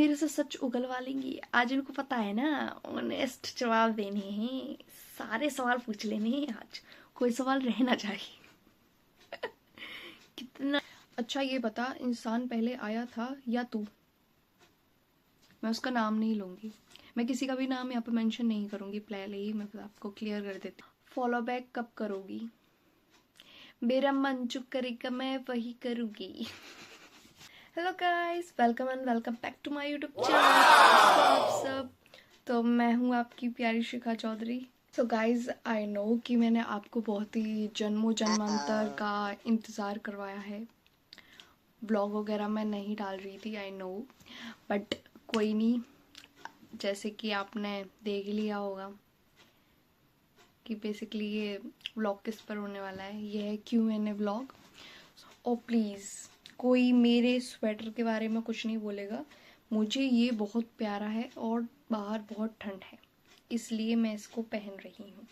मेरे से सच उगलवा लेंगी। आज इनको पता है ना, ऑनेस्ट जवाब देने हैं, सारे सवाल पूछ लेने हैं आज, कोई सवाल रह ना जाए। कितना अच्छा। ये बता, इंसान पहले आया था या तू? मैं उसका नाम नहीं लूंगी, मैं किसी का भी नाम यहाँ पे मेंशन नहीं करूंगी, पहले ही मैं आपको क्लियर कर देती हूँ। फॉलो बैक कब करोगी? मेरा मन जो करेगा मैं वही करूंगी। Hello guys, welcome and welcome back to my YouTube channel. आप सब, तो मैं हूँ आपकी प्यारी शिखा चौधरी। तो गाइस, आई नो कि मैंने आपको बहुत ही जन्मों जन्मांतर का इंतज़ार करवाया है। ब्लॉग वगैरह मैं नहीं डाल रही थी, आई नो, बट कोई नहीं। जैसे कि आपने देख लिया होगा कि बेसिकली ये व्लॉग किस पर होने वाला है। ये है Q&A व्लॉग। और प्लीज़ कोई मेरे स्वेटर के बारे में कुछ नहीं बोलेगा। मुझे ये बहुत प्यारा है और बाहर बहुत ठंड है, इसलिए मैं इसको पहन रही हूँ।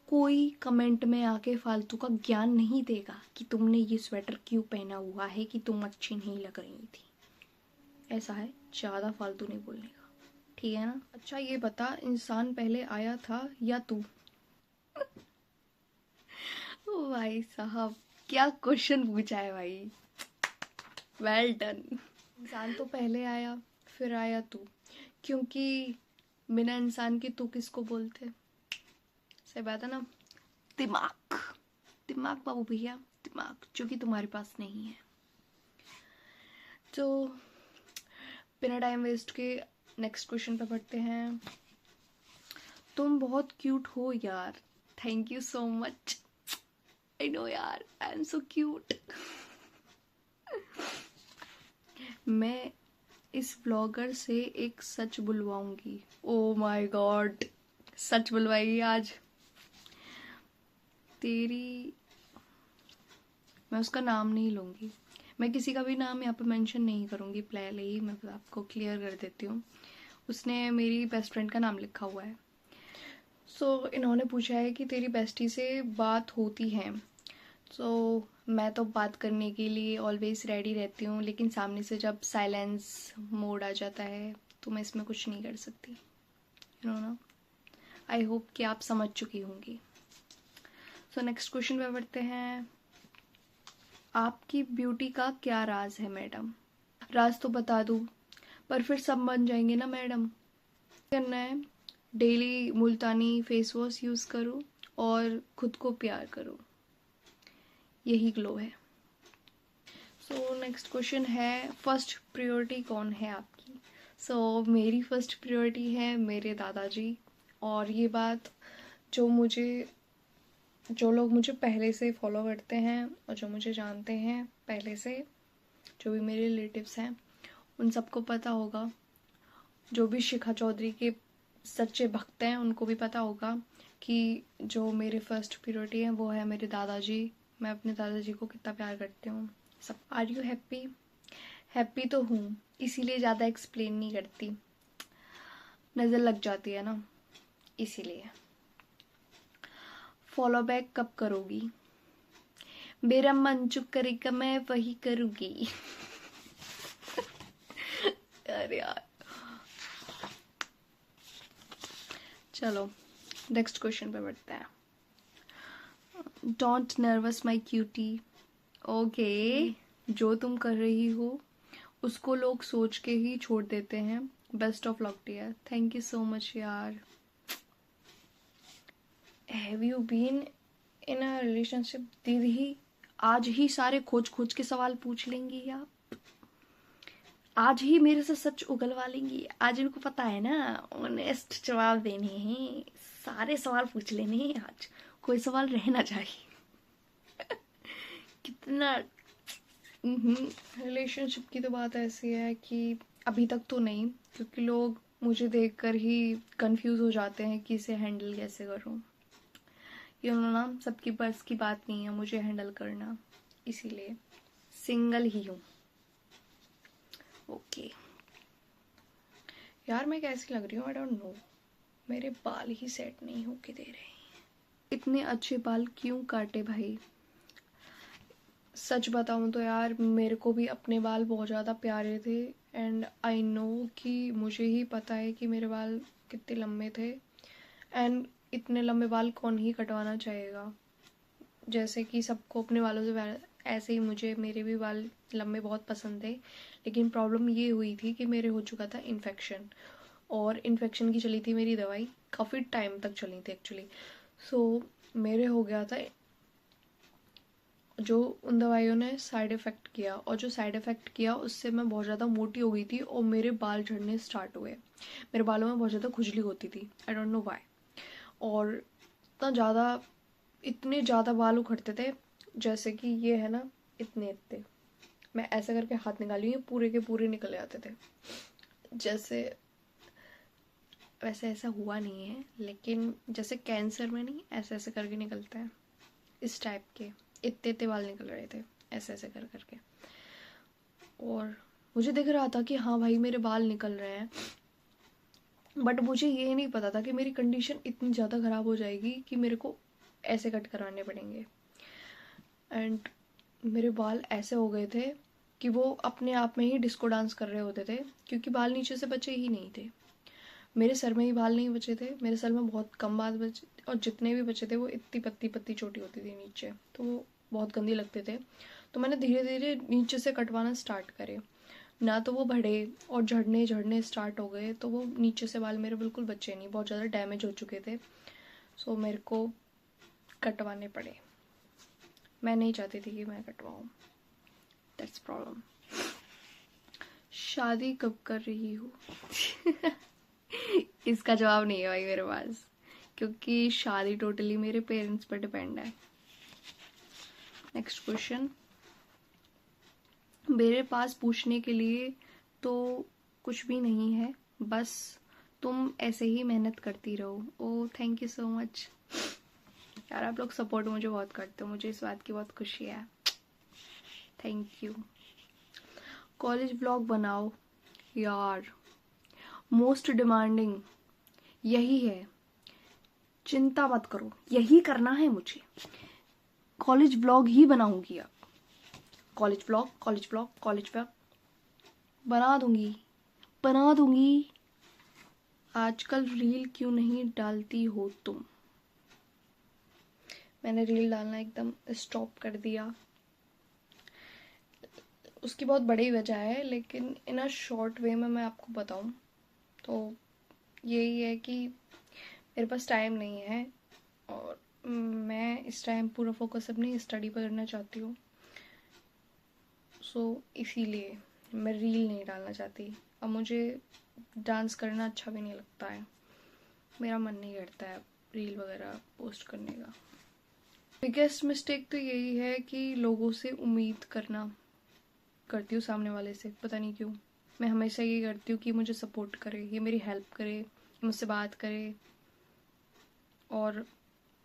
कोई कमेंट में आके फालतू का ज्ञान नहीं देगा कि तुमने ये स्वेटर क्यों पहना हुआ है, कि तुम अच्छी नहीं लग रही थी। ऐसा है, ज़्यादा फालतू नहीं बोलने का, ठीक है ना? अच्छा ये बता, इंसान पहले आया था या तू? ओ भाई साहब, क्या क्वेश्चन पूछा है भाई, वेल डन। इंसान तो पहले आया, फिर आया तू, क्योंकि बिना इंसान के तू किसको बोलते? सही बात है ना? दिमाग, दिमाग बाबू भैया, दिमाग, जो कि तुम्हारे पास नहीं है। तो बिना टाइम वेस्ट के नेक्स्ट क्वेश्चन पे बढ़ते हैं। तुम बहुत क्यूट हो यार। Thank you so much. I know यार, आई एम सो क्यूट। मैं इस ब्लॉगर से एक सच बुलवाऊंगी। ओ माय गॉड, सच बुलवाई आज तेरी। मैं उसका नाम नहीं लूंगी, मैं किसी का भी नाम यहाँ पे मेंशन नहीं करूंगी, पहले ही मैं आपको क्लियर कर देती हूँ। उसने मेरी बेस्ट फ्रेंड का नाम लिखा हुआ है। सो इन्होंने पूछा है कि तेरी बेस्टी से बात होती है। सो मैं तो बात करने के लिए ऑलवेज रेडी रहती हूँ, लेकिन सामने से जब साइलेंस मोड आ जाता है तो मैं इसमें कुछ नहीं कर सकती, यू नो ना। आई होप कि आप समझ चुकी होंगी। सो नेक्स्ट क्वेश्चन पे बढ़ते हैं। आपकी ब्यूटी का क्या राज है मैडम? राज तो बता दूँ, पर फिर सब बन जाएंगे ना मैडम। करना है, डेली मुल्तानी फेस वॉश यूज़ करो और खुद को प्यार करो, यही ग्लो है। सो नेक्स्ट क्वेश्चन है, फर्स्ट प्रायोरिटी कौन है आपकी? सो मेरी फर्स्ट प्रायोरिटी है मेरे दादाजी। और ये बात जो लोग मुझे पहले से फॉलो करते हैं और जो मुझे जानते हैं पहले से, जो भी मेरे रिलेटिव्स हैं, उन सबको पता होगा। जो भी शिखा चौधरी के सच्चे भक्त हैं उनको भी पता होगा कि जो मेरी फर्स्ट प्रायोरिटी है वो है मेरे दादाजी। मैं अपने दादाजी को कितना प्यार करती हूँ सब। Are you happy? हैप्पी तो हूँ, इसीलिए ज़्यादा एक्सप्लेन नहीं करती, नज़र लग जाती है ना, इसीलिए। फॉलो बैक कब करोगी? मेरा मन जो करेगा मैं वही करूँगी। अरे यार, चलो नेक्स्ट क्वेश्चन पे बढ़ते हैं। Don't nervous my cutie. Okay, जो तुम कर रही हो उसको लोग सोच के ही छोड़ देते हैं। Best of luck dear. Thank you so much यार। Have you been in a relationship? दीदी आज ही सारे खोज खोज के सवाल पूछ लेंगी आप, आज ही मेरे से सच उगलवा लेंगी। आज इनको पता है ना, ऑनेस्ट जवाब देने हैं, सारे सवाल पूछ लेने हैं आज, कोई सवाल रह ना जाए। कितना रिलेशनशिप की तो बात ऐसी है कि अभी तक तो नहीं, क्योंकि लोग मुझे देखकर ही कंफ्यूज हो जाते हैं कि इसे हैंडल कैसे करूं। ये ना, सबकी बस की बात नहीं है मुझे हैंडल करना, इसीलिए सिंगल ही हूँ। ओके यार, मैं कैसी लग रही हूँ आई डोंट नो, मेरे बाल ही सेट नहीं होके दे रहे हैं। इतने अच्छे बाल क्यों काटे भाई? सच बताऊं तो यार मेरे को भी अपने बाल बहुत ज़्यादा प्यारे थे, एंड आई नो कि मुझे ही पता है कि मेरे बाल कितने लंबे थे, एंड इतने लंबे बाल कौन ही कटवाना चाहेगा। जैसे कि सबको अपने बालों से ऐसे ही मुझे मेरे भी बाल लंबे बहुत पसंद थे, लेकिन प्रॉब्लम ये हुई थी कि मेरे हो चुका था इन्फेक्शन, और इन्फेक्शन की चली थी मेरी दवाई, काफ़ी टाइम तक चली थी एक्चुअली। सो मेरे हो गया था, जो उन दवाइयों ने साइड इफ़ेक्ट किया, और जो साइड इफ़ेक्ट किया उससे मैं बहुत ज़्यादा मोटी हो गई थी और मेरे बाल झड़ने स्टार्ट हुए। मेरे बालों में बहुत ज़्यादा खुजली होती थी, आई डोंट नो व्हाई। और इतने ज़्यादा बाल उखड़ते थे, जैसे कि ये है ना, इतने इतने, मैं ऐसे करके हाथ निकाली, ये पूरे के पूरे निकल जाते थे। जैसे वैसे ऐसा हुआ नहीं है, लेकिन जैसे कैंसर में नहीं ऐसे ऐसे करके निकलता है, इस टाइप के इतने इतने बाल निकल रहे थे, ऐसे ऐसे कर करके। और मुझे दिख रहा था कि हाँ भाई मेरे बाल निकल रहे हैं, बट मुझे ये नहीं पता था कि मेरी कंडीशन इतनी ज़्यादा ख़राब हो जाएगी कि मेरे को ऐसे कट करवाने पड़ेंगे। एंड मेरे बाल ऐसे हो गए थे कि वो अपने आप में ही डिस्को डांस कर रहे होते थे, क्योंकि बाल नीचे से बचे ही नहीं थे। मेरे सर में ही बाल नहीं बचे थे, मेरे सर में बहुत कम बाल बचे, और जितने भी बचे थे वो इतनी पत्ती पत्ती छोटी होती थी नीचे, तो वो बहुत गंदी लगते थे। तो मैंने धीरे धीरे नीचे से कटवाना स्टार्ट करे, ना तो वो बढ़े और झड़ने झड़ने स्टार्ट हो गए, तो वो नीचे से बाल मेरे बिल्कुल बचे नहीं, बहुत ज़्यादा डैमेज हो चुके थे। सो मेरे को कटवाने पड़े। मैं नहीं चाहती थी कि मैं कटवाऊँ, दैट्स प्रॉब्लम। शादी कब कर रही हो? इसका जवाब नहीं है भाई मेरे पास, क्योंकि शादी टोटली मेरे पेरेंट्स पर डिपेंड है। Next question. मेरे पास पूछने के लिए तो कुछ भी नहीं है, बस तुम ऐसे ही मेहनत करती रहो। Oh thank you so much यार, आप लोग सपोर्ट मुझे बहुत करते हो, मुझे इस बात की बहुत खुशी है, थैंक यू। कॉलेज व्लॉग बनाओ यार, मोस्ट डिमांडिंग यही है, चिंता मत करो, यही करना है मुझे, कॉलेज व्लॉग ही बनाऊंगी अब। College vlog college vlog college vlog बना दूंगी, बना दूंगी। आजकल रील क्यों नहीं डालती हो तुम? मैंने रील डालना एकदम स्टॉप कर दिया, उसकी बहुत बड़ी वजह है, लेकिन इन अ शॉर्ट वे में मैं आपको बताऊं तो यही है कि मेरे पास टाइम नहीं है, और मैं इस टाइम पूरा फोकस अपनी स्टडी पर करना चाहती हूँ। सो इसीलिए मैं रील नहीं डालना चाहती। अब मुझे डांस करना अच्छा भी नहीं लगता है, मेरा मन नहीं करता है रील वगैरह पोस्ट करने का। बिगेस्ट मिस्टेक तो यही है कि लोगों से उम्मीद करना करती हूँ, सामने वाले से, पता नहीं क्यों। मैं हमेशा ये करती हूँ कि मुझे सपोर्ट करे, ये मेरी हेल्प करे, मुझसे बात करे, और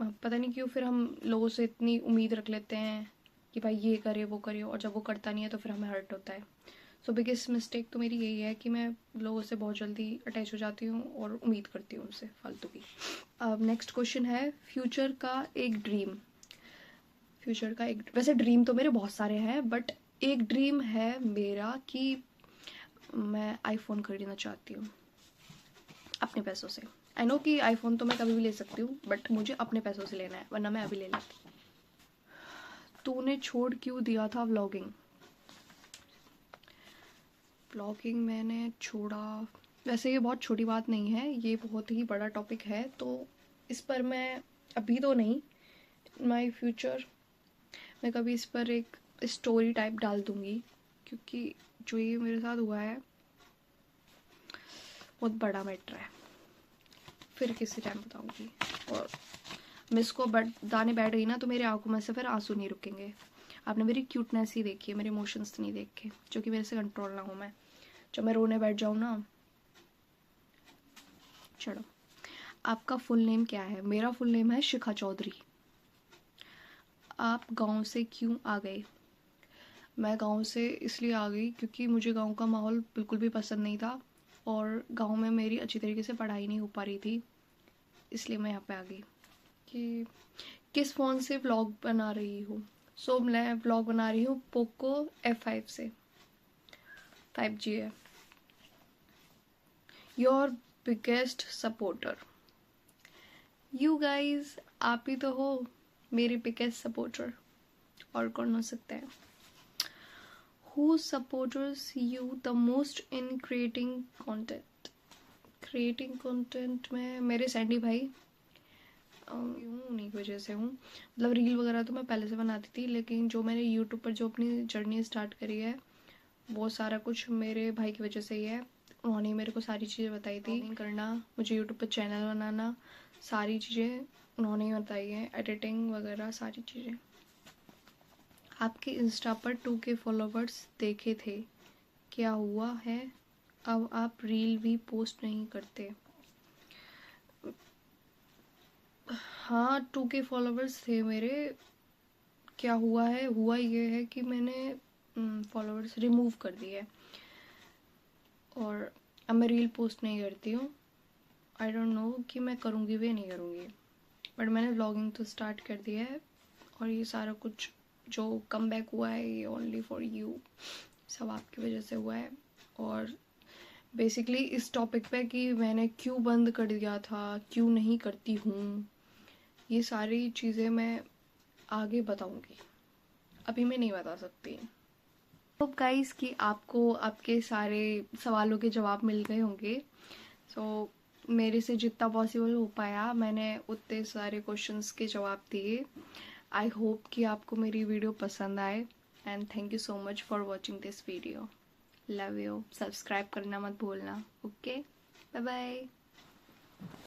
पता नहीं क्यों फिर हम लोगों से इतनी उम्मीद रख लेते हैं कि भाई ये करे वो करे, और जब वो करता नहीं है तो फिर हमें हर्ट होता है। सो बिगेस्ट मिस्टेक तो मेरी यही है कि मैं लोगों से बहुत जल्दी अटैच हो जाती हूँ और उम्मीद करती हूँ उनसे फालतू की। अब नेक्स्ट क्वेश्चन है, फ्यूचर का एक ड्रीम। फ्यूचर का एक, वैसे ड्रीम तो मेरे बहुत सारे हैं, बट एक ड्रीम है मेरा कि मैं आईफोन खरीदना चाहती हूँ अपने पैसों से। आई नो कि आईफोन तो मैं कभी भी ले सकती हूँ, बट मुझे अपने पैसों से लेना है, वरना मैं अभी ले लेती। तूने छोड़ क्यों दिया था व्लॉगिंग? व्लॉगिंग मैंने छोड़ा, वैसे ये बहुत छोटी बात नहीं है, ये बहुत ही बड़ा टॉपिक है, तो इस पर मैं अभी तो नहीं, माय फ्यूचर मैं कभी इस पर एक स्टोरी टाइप डाल दूँगी, क्योंकि जो ये मेरे साथ हुआ है बहुत बड़ा मैटर है, फिर किसी टाइम बताऊँगी। और मैं इसको दाने बैठ गई ना तो मेरी आंखों में से फिर आंसू नहीं रुकेंगे। आपने मेरी क्यूटनेस ही देखी है, मेरे इमोशंस नहीं देखे, जो कि मेरे से कंट्रोल ना हो। मैं जब मैं रोने बैठ जाऊँ ना, चलो। आपका फुल नेम क्या है? मेरा फुल नेम है शिखा चौधरी। आप गांव से क्यों आ गए? मैं गांव से इसलिए आ गई क्योंकि मुझे गांव का माहौल बिल्कुल भी पसंद नहीं था, और गांव में मेरी अच्छी तरीके से पढ़ाई नहीं हो पा रही थी, इसलिए मैं यहाँ पे आ गई। कि किस फ़ोन से व्लॉग बना रही हो? सो मैं व्लॉग बना रही हूँ पोको F5 से, 5G है। Your biggest supporter, you guys, आप ही तो हो मेरे बिगेस्ट सपोर्टर, और कौन हो सकता है। Who supporters you the most in creating content? Creating content में मेरे सैंडी भाई उन्हीं की वजह से हूँ। मतलब रील वगैरह तो मैं पहले से बनाती थी, लेकिन जो मैंने यूट्यूब पर जो अपनी जर्नी स्टार्ट करी है वो सारा कुछ मेरे भाई की वजह से ही है। उन्होंने मेरे को सारी चीज़ें बताई थी, करना, मुझे यूट्यूब पर चैनल बनाना, सारी चीज़ें उन्होंने ही बताई हैं, एडिटिंग वगैरह सारी चीज़ें। आपके इंस्टा पर 2K फॉलोवर्स देखे थे, क्या हुआ है अब आप रील भी पोस्ट नहीं करते? हाँ 2K फॉलोवर्स थे मेरे, क्या हुआ है, हुआ ये है कि मैंने फॉलोवर्स रिमूव कर दिए और अब मैं रील पोस्ट नहीं करती हूँ। आई डोंट नो कि मैं करूँगी भी नहीं करूँगी, बट मैंने व्लॉगिंग तो स्टार्ट कर दिया है। और ये सारा कुछ जो कम बैक हुआ है ये ओनली फॉर यू, सब आपकी वजह से हुआ है। और बेसिकली इस टॉपिक पे कि मैंने क्यों बंद कर दिया था, क्यों नहीं करती हूँ, ये सारी चीज़ें मैं आगे बताऊँगी, अभी मैं नहीं बता सकती। होप गाइस कि आपको आपके सारे सवालों के जवाब मिल गए होंगे। सो मेरे से जितना पॉसिबल हो पाया मैंने उतने सारे क्वेश्चंस के जवाब दिए। आई होप कि आपको मेरी वीडियो पसंद आए and thank you so much for watching this video. Love you, subscribe करना मत भूलना। Okay, bye bye.